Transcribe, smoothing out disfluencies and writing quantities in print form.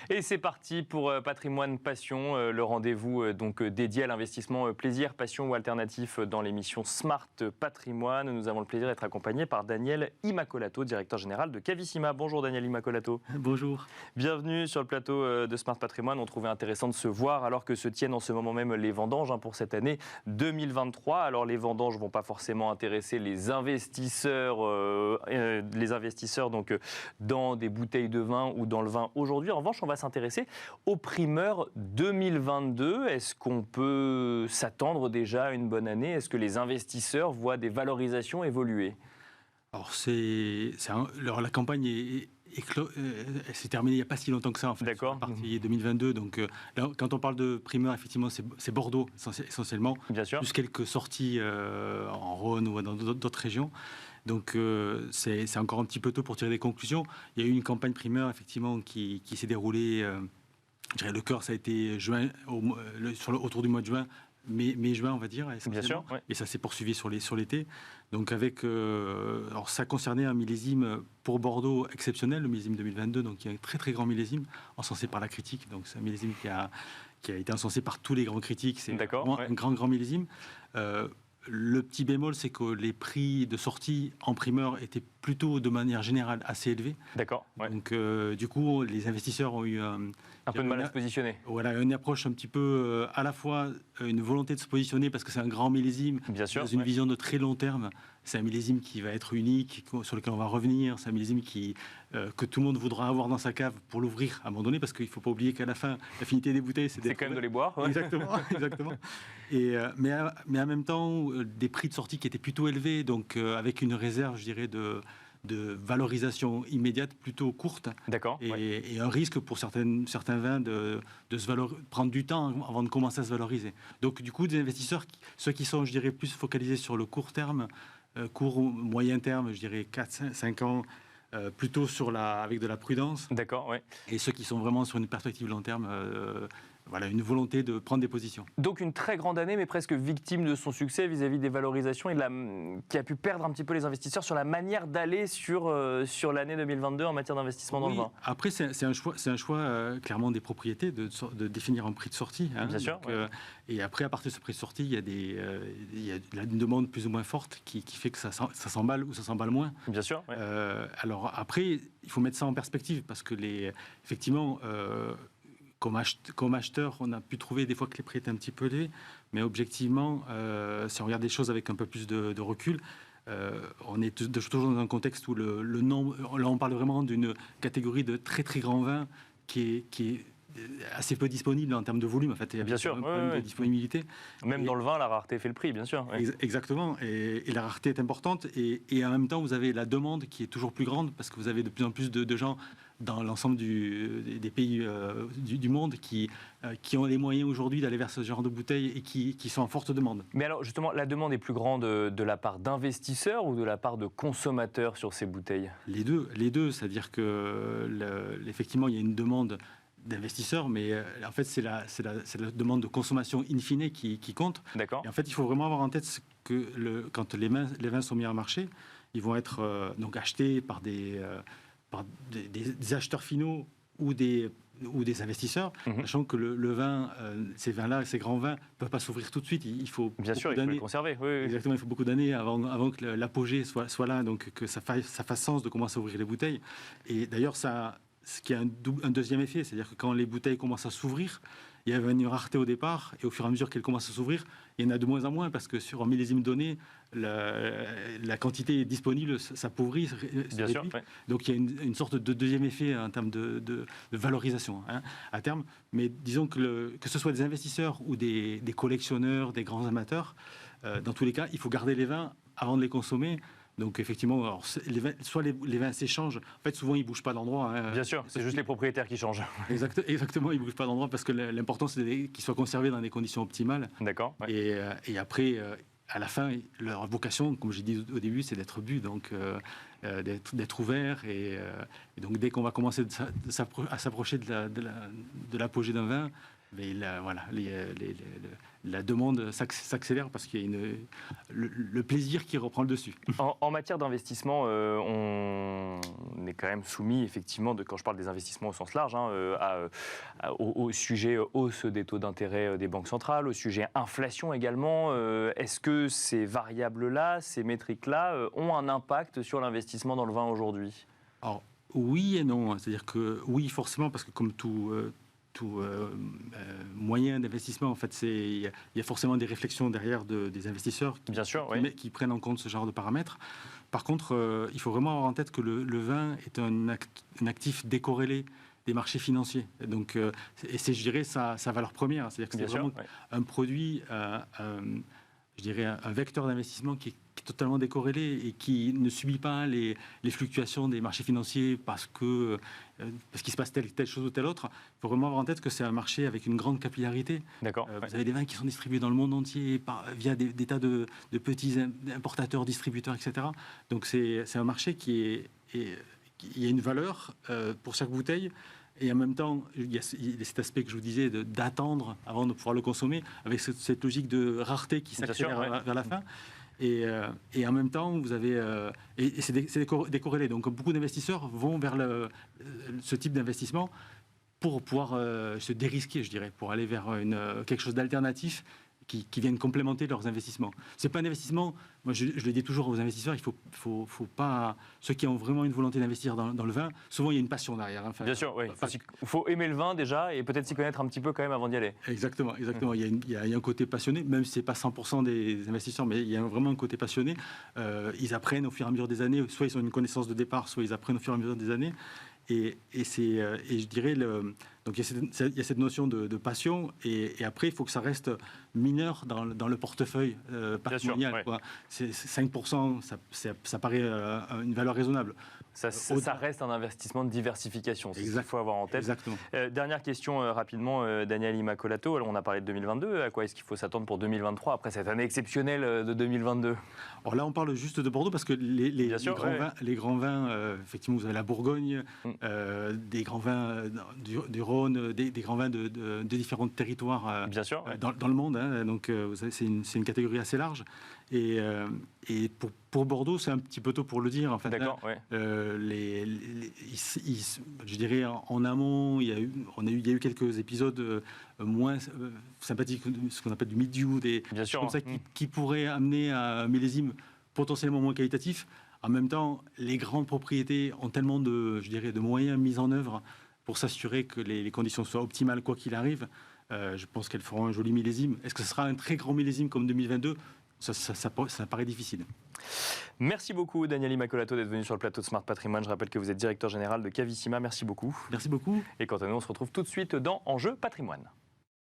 Et c'est parti pour Patrimoine Passion, le rendez-vous donc dédié à l'investissement plaisir, passion ou alternatif dans l'émission Smart Patrimoine. Nous avons le plaisir d'être accompagnés par Daniel Immacolato, directeur général de Cavissima. Bonjour Daniel Immacolato. Bonjour. Bienvenue sur le plateau de Smart Patrimoine. On trouvait intéressant de se voir alors que se tiennent en ce moment même les vendanges pour cette année 2023. Alors les vendanges ne vont pas forcément intéresser les investisseurs donc dans des bouteilles de vin ou dans le vin aujourd'hui. En revanche, on va s'intéresser aux primeurs 2022. Est-ce qu'on peut s'attendre déjà à une bonne année? Est-ce que les investisseurs voient des valorisations évoluer? Alors, la campagne elle s'est terminée il n'y a pas si longtemps que ça, en fait. D'accord. Partie 2022. Donc, là, quand on parle de primeurs, effectivement, c'est Bordeaux, essentiellement. Bien sûr. Plus quelques sorties en Rhône ou dans d'autres régions. Donc, c'est encore un petit peu tôt pour tirer des conclusions. Il y a eu une campagne primeur, effectivement, qui s'est déroulée. Je dirais, le cœur, ça a été autour du mois de juin. Mai-juin, on va dire. Bien sûr, ouais. Et ça s'est poursuivi sur l'été. Donc alors ça concernait un millésime pour Bordeaux exceptionnel, le millésime 2022, donc il y a un très très grand millésime, encensé par la critique. Donc c'est un millésime qui a été encensé par tous les grands critiques. C'est vraiment un grand millésime. Le petit bémol, c'est que les prix de sortie en primeur étaient plutôt, de manière générale, assez élevés. D'accord. Ouais. Donc, du coup, les investisseurs ont eu un peu de mal à se positionner. Voilà, une approche un petit peu, à la fois une volonté de se positionner parce que c'est un grand millésime, bien sûr, dans une vision de très long terme. C'est un millésime qui va être unique, sur lequel on va revenir. C'est un millésime que tout le monde voudra avoir dans sa cave pour l'ouvrir à un moment donné, parce qu'il ne faut pas oublier qu'à la fin, l'affinité des bouteilles, c'est quand même de les boire. Ouais. Exactement. Mais en même temps, des prix de sortie qui étaient plutôt élevés, donc avec une réserve, je dirais, de valorisation immédiate plutôt courte. D'accord. Et un risque pour certains vins de prendre du temps avant de commencer à se valoriser. Donc du coup, des investisseurs, ceux qui sont, je dirais, plus focalisés sur le court terme, court ou moyen terme, je dirais 4-5 ans, plutôt avec de la prudence. D'accord, oui. Et ceux qui sont vraiment sur une perspective long terme, voilà, une volonté de prendre des positions. Donc une très grande année, mais presque victime de son succès vis-à-vis des valorisations et qui a pu perdre un petit peu les investisseurs sur la manière d'aller sur l'année 2022 en matière d'investissement dans le vin. Après, c'est un choix clairement des propriétés de définir un prix de sortie. Bien sûr. Donc, et après, à partir de ce prix de sortie, il y a une demande plus ou moins forte qui fait que ça s'emballe ou ça s'emballe moins. Bien sûr. Ouais. Alors après, il faut mettre ça en perspective parce que effectivement, comme acheteur, on a pu trouver des fois que les prix étaient un petit peu élevés, mais objectivement, si on regarde des choses avec un peu plus de recul, on est toujours dans un contexte où le nombre, là on parle vraiment d'une catégorie de très très grands vins qui est assez peu disponible en termes de volume. En fait, il y a bien sûr, un problème de disponibilité. Même dans le vin, la rareté fait le prix, bien sûr. Ouais. Exactement, et la rareté est importante, et en même temps, vous avez la demande qui est toujours plus grande, parce que vous avez de plus en plus de gens dans l'ensemble des pays du monde qui ont les moyens aujourd'hui d'aller vers ce genre de bouteilles et qui sont en forte demande. Mais alors, justement, la demande est plus grande de la part d'investisseurs ou de la part de consommateurs sur ces bouteilles? Les deux, c'est-à-dire que effectivement, il y a une demande d'investisseurs, mais en fait, c'est la demande de consommation in fine qui compte. D'accord. Et en fait, il faut vraiment avoir en tête que quand les vins sont mis en marché, ils vont être donc achetés par des acheteurs finaux ou des investisseurs, sachant que le vin, ces vins-là, ces grands vins, ne peuvent pas s'ouvrir tout de suite. Il faut bien sûr, il faut les conserver. Oui. Exactement, il faut beaucoup d'années avant que l'apogée soit là, donc que ça fasse sens de commencer à ouvrir les bouteilles. Et d'ailleurs, ce qui a un deuxième effet, c'est-à-dire que quand les bouteilles commencent à s'ouvrir, il y avait une rareté au départ, et au fur et à mesure qu'elles commencent à s'ouvrir, il y en a de moins en moins, parce que sur un millésime donné, la quantité disponible s'appauvrit. Bien sûr. Ouais. Donc il y a une sorte de deuxième effet en termes de valorisation à terme. Mais disons que ce soit des investisseurs ou des collectionneurs, des grands amateurs, dans tous les cas, il faut garder les vins avant de les consommer. Donc effectivement, alors, soit les vins s'échangent. En fait, souvent, ils ne bougent pas d'endroit. Bien sûr, c'est juste les propriétaires qui changent. Exactement, ils ne bougent pas d'endroit parce que l'important, c'est qu'ils soient conservés dans des conditions optimales. D'accord. Ouais. Et après, à la fin, leur vocation, comme j'ai dit au début, c'est d'être bu, donc d'être ouvert. Et donc, dès qu'on va commencer à s'approcher de l'apogée d'un vin, mais la demande s'accélère parce qu'il y a le plaisir qui reprend le dessus. En matière d'investissement, on est quand même soumis, effectivement, quand je parle des investissements au sens large, au sujet hausse des taux d'intérêt des banques centrales, au sujet inflation également. Est-ce que ces variables-là, ces métriques-là, ont un impact sur l'investissement dans le vin aujourd'hui ? Alors, oui et non. C'est-à-dire que oui, forcément, parce que comme tout moyen d'investissement, en fait, il y a forcément des réflexions derrière des investisseurs Bien sûr, qui prennent en compte ce genre de paramètres. Par contre, il faut vraiment avoir en tête que le vin est un actif décorrélé des marchés financiers. Donc, et c'est, je dirais, sa valeur première. C'est-à-dire que c'est vraiment un produit, je dirais, un vecteur d'investissement qui est totalement décorrélé et qui ne subit pas les fluctuations des marchés financiers parce qu'il se passe telle chose ou telle autre. Il faut vraiment avoir en tête que c'est un marché avec une grande capillarité. D'accord. Vous avez des vins qui sont distribués dans le monde entier via des tas de petits importateurs, distributeurs, etc. Donc c'est un marché qui a une valeur pour chaque bouteille. Et en même temps, il y a cet aspect que je vous disais d'attendre avant de pouvoir le consommer, avec cette logique de rareté qui s'accélère vers la fin. Et en même temps, vous avez... et c'est décorrélé. Donc beaucoup d'investisseurs vont vers ce type d'investissement pour pouvoir se dérisquer, je dirais, pour aller vers quelque chose d'alternatif qui viennent complémenter leurs investissements. C'est pas un investissement, moi je le dis toujours aux investisseurs, il faut pas, ceux qui ont vraiment une volonté d'investir dans le vin, souvent il y a une passion derrière. Enfin, bien sûr, oui. Il faut aimer le vin déjà et peut-être s'y connaître un petit peu quand même avant d'y aller. Exactement. Il y a un côté passionné, même si c'est pas 100% des investisseurs, mais il y a vraiment un côté passionné. Ils apprennent au fur et à mesure des années, soit ils ont une connaissance de départ, soit ils apprennent au fur et à mesure des années. Et je dirais, donc il y a cette notion de passion, et après il faut que ça reste mineur dans le portefeuille patrimonial. Bien sûr, 5%, ça paraît une valeur raisonnable. Ça reste un investissement de diversification, c'est ce qu'il faut avoir en tête. Exactement. Dernière question rapidement, Daniel Immacolata. Alors, on a parlé de 2022, à quoi est-ce qu'il faut s'attendre pour 2023, après cette année exceptionnelle de 2022 ? Alors là, on parle juste de Bordeaux, parce que les grands vins, effectivement, vous avez la Bourgogne, des grands vins du Rhône, des grands vins de différents territoires dans le monde. Donc, c'est une catégorie assez large. Et pour Bordeaux, c'est un petit peu tôt pour le dire. En fait, d'accord, je dirais en amont, il y a eu quelques épisodes moins sympathiques, ce qu'on appelle du mid-dew, des choses comme ça qui pourraient amener à un millésime potentiellement moins qualitatif. En même temps, les grandes propriétés ont tellement de moyens mis en œuvre pour s'assurer que les conditions soient optimales quoi qu'il arrive. Je pense qu'elles feront un joli millésime. Est-ce que ce sera un très grand millésime comme 2022 ? Ça paraît difficile. Merci beaucoup Daniel Immacolata d'être venu sur le plateau de Smart Patrimoine. Je rappelle que vous êtes directeur général de Cavissima. Merci beaucoup. Merci beaucoup. Et quant à nous, on se retrouve tout de suite dans Enjeu Patrimoine.